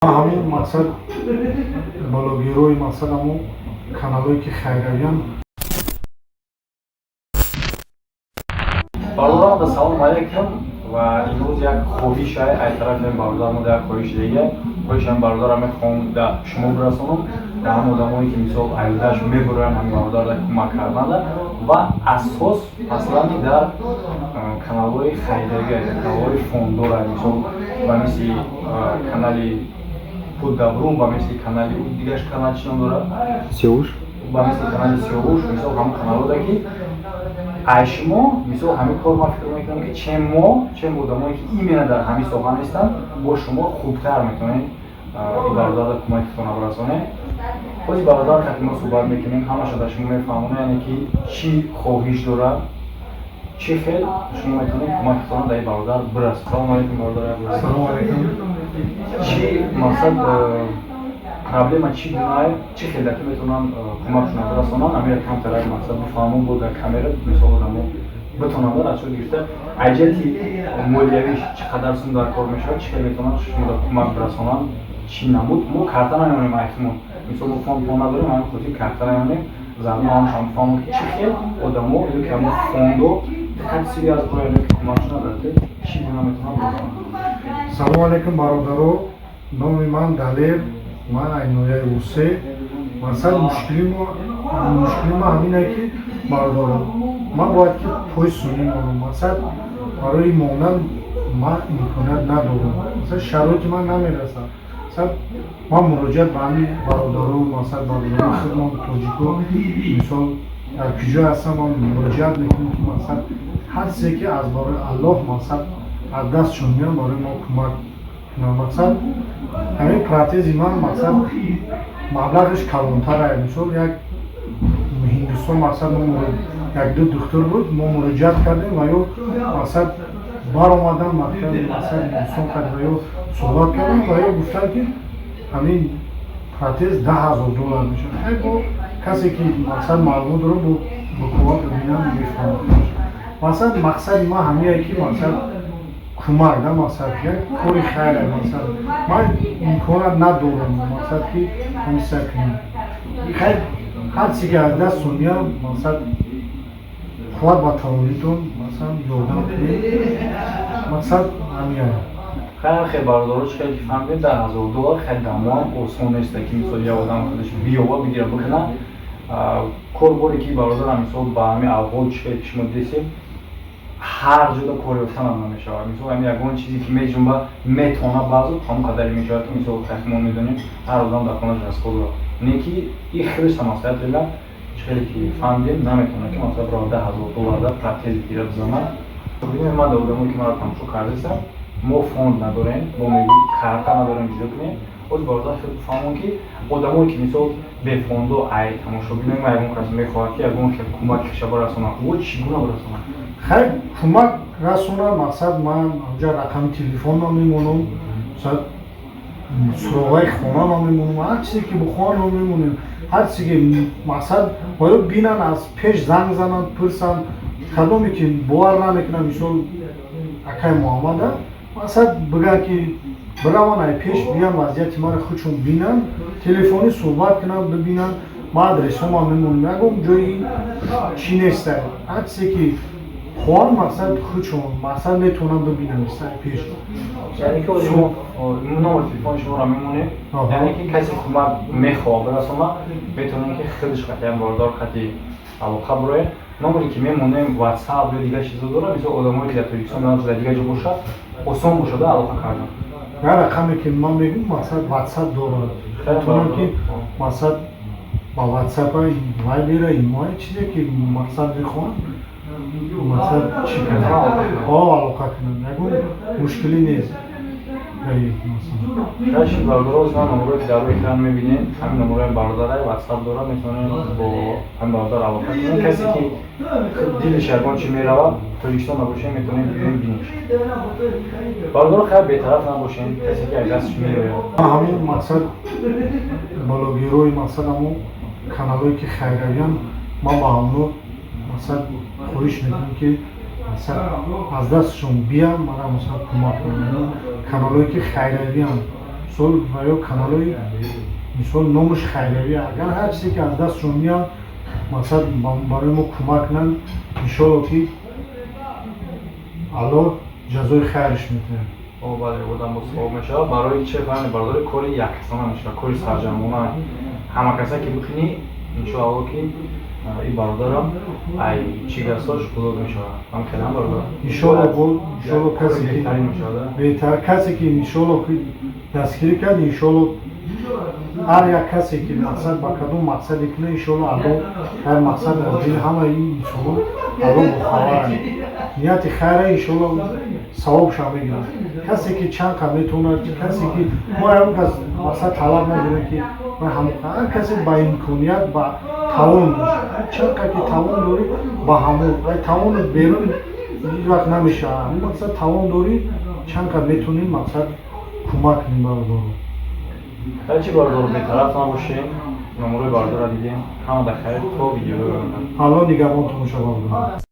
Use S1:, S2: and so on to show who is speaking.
S1: همین مقصد بالاگیروی مقصد همون کانالایی که خیریان
S2: برادران سلام علیکم و امروز یک خواهش از طرف برادرم در خواهش دیگه خواهشم برادرم میخوام در شما برسونم در هم آدمایی که مثال عیدش میبرن هم برادر در کمک کردن و اساس اصلا در کانال‌های خیریه کانال‌های فوندور مثال و مثل کانالی پودابرون و مثل کانالی دیگه‌اش کانال چی نام داره؟
S3: سیاوش
S2: و مثل کانال سیاوش مثال همون کانال‌ها که айшмо мисол ҳамин кор ман фикр мекунам ки чем одамое ки именно дар ҳамин соҳа нестанд бо шумо хубтар метавонед ин бародарро кӯмакатонро расонед. хози бародар вақте мо суҳбат мекунем ҳамаша дар шумо мефаҳмонад яъне ки чӣ хоҳиш дорад чӣ хел шумо метавонед кӯмакатонро дар ин бародар бирасонед. салому алайкум бародар.
S1: салому алайкум.
S2: чӣ мақсад проблема чӣ гунаи чӣ хелда ки метавонанд кӯмакшона бирасонанд амир камтарак мақсад бифаҳмон бо дар камера мисол одамо битонанд расо гирифта аҷати молиявӣ чӣ қадар сум дар кор мешавад чӣ хел метавонанд шумо кӯмак бирасонанд чӣ намуд мо карта наёнем эҳтимол мисол мо фонд пол надорем ҳамин хотир карта наёнем зарно ҳамшам фаҳмон ки чӣ хел одамо ё ки ҳамон фондо қатсири аз бояд ё ки кӯмакшона дорад чӣ гуна метавонанд бирасонанд.
S1: салому алайкум бародаро, номи ман далер, ман айнояи усе. мақсад мушкили мо ҳамине ки бародаро ман бояд ки пӯй сунӣ монам. мақсад барои монан ман имконият надорам, мақсад шароити ман намерасад. мақсад ман муроҷиат ба ҳамин бародаро мақсад бародарои худмон тоҷико мисол дар куҷо ҳастам ман муроҷиат мекунам ки мақсад ҳар чизе ки аз барои аллоҳ мақсад аз дастшон меояд барои мо кӯмак кунанд. мақсад ҳамин протези ман мақсад маблағаш калонтар аст. мисол як ҳиндустон мақсад як ду духтур буд мо муроҷиат кардем ва ё мақсад баромадан мақсад ҳиндустон кардем ва ё суҳбат кардем ва ё гуфтанд ки ҳамин протез $10,000 мешавад. бо касе ки мақсад маълумот дорад бо кӯмак бинам мефаҳмад. мақсад мақсади ман ҳамие ки мақсад кӯмак да мақсад як кори хайр мақсад ман имконият надорам мақсад ки ҳамиса кунам. хайр ҳар чизе ки аз дастон меояд мақсад қувват ба тавонитон мақсад ёрдам кунед. мақсад ҳамин
S2: хеле бародаро чӣ хеле ки фаҳмидем $10,000 хеле дамоам осон нест ки мисол як одам худаш биёва бигира бикуна корборе ки бародарам мисол ба ҳамин аввол чӣ хеле ки шумо дидесем ҳар ҷода кор ёфтанам намешавад. мисол ҳамин ягон чизе ки меҷунба метавонад баъзо ҳамон қадаре мешавад ки мисол вақте мо медонем ҳар одам дар хонаш дасткор дорад не ки ин хеле самостоятельно чӣ хеле ки фаҳмидем наметавонад ки масалан барои $10,000 да протез гира бизанад. бинем ман дар одамое ки маро тамошо кардастам мо фонд надорем мо мегӯем карта надорем ҷудо кунем. оз бародар хеле фаҳмон ки одамое ки мисол бефондо ай тамошобинам ягон кас мехоҳад ки ягон хел кӯмакиша барасонад во чӣ гуна барасонад.
S1: хайр кӯмак расонад мақсад ман онҷа рақами телефонам мемонам мақсад суроғаи хонанам мемонам ҳар чизе ки бо хонанам мемонем ҳар чизе мақсад боё бинанд аз пеш занг зананд пурсанд кадоме ки бовар намекунад мисол акай муҳаммада мақсад бигӯяд ки бираванд ай пеш биям вазъияти маро худшон бинанд телефонӣ суҳбат кунанд бибинанд ман адресомам мемонам ягон ҷои чӣ неста ҳар чизе ки хоҳанд мақсад худшон мақсад метавонанд бибинанд ай пеш
S2: яъне ки озимо номер телефони шуморо мемонем яъне ки касе кӯмак мехоҳад барасонад метавонем ки хелиш қати як бародар қати алоқа бироед. номере ки мемонем ватсап ё дигар чизо дорад мисол одамое ки дар тоҷикистон дар дигар ҷо бошад осон бошад алоқа кардан.
S1: як рақаме ки ман мегӯям мақсад ватсап дорад метавонам ки мақсад ба ватсапа вайбера имои чизе ки мақсад мехоҳанд мақсад чӣ кунам алоқа кунам ягон мушкилӣ нест.
S2: шаши бародаро ман номеро ки дар рӯи экран мебинем ҳамин номерои бародарай ватсап дорад метавонем бо ҳамин бародар алоқа кунем. касе ки дилиш ягон чӣ меравад тоҷикистон набошем метавонем биёем бинеш. бародаро хеле бетараф набошем касе ки аз дастш меояд.
S1: ҳамин мақсад балогирои мақсад ҳамон каналое ки хайравиян ман ба ҳамно мақсад хоҳиш мекунам ки мақсад аз дастшон биям мана мақсад кӯмак кунам. каналое ки хайравиян мисол ё каналҳои мисол номуш хайравӣ агар ҳар чизе ки аз дастшон меяд мақсад барои мо кӯмак кунанд иншоалло ки алло ҷазои хайрш метавад.
S2: бале одам мусаввоб мешавад барои че фаҳми бардори кори яккасона мешавад кори сарҷамона ҳама каса ки бихини иншоалло ки ин бародарам ай чигасош бузург мешавад ҳам хелам бародар
S1: иншоалло касе ки
S2: беҳтарин мешавад
S1: беҳтар касе ки иншоалло ки дастгирӣ кард иншоалло ҳар як касе ки мақсад ба кадом мақсаде кунад иншоалло алло ҳар мақсад аз дили ҳамаи инсонон алло бохабаранд нияти хайра иншоалло савобшам мегирад касе ки чанд қа метавонад касе ки мо ҳам кас мақсад талаб надорем ки ҳар касе ба имконият ба тавон чанд қа ки тавон дорӣ ба ҳамон тавони берун ҳеҷ вақт намешавад мақсад тавон дорӣ чанд қа метавонӣ мақсад кӯмак кунӣ бародаро
S2: ҳарчи бародаро бетараф набошем номерои бародарро дидем ҳама дар хайр то видеои оянда
S1: алло нигаҳбонтон боша бародаро.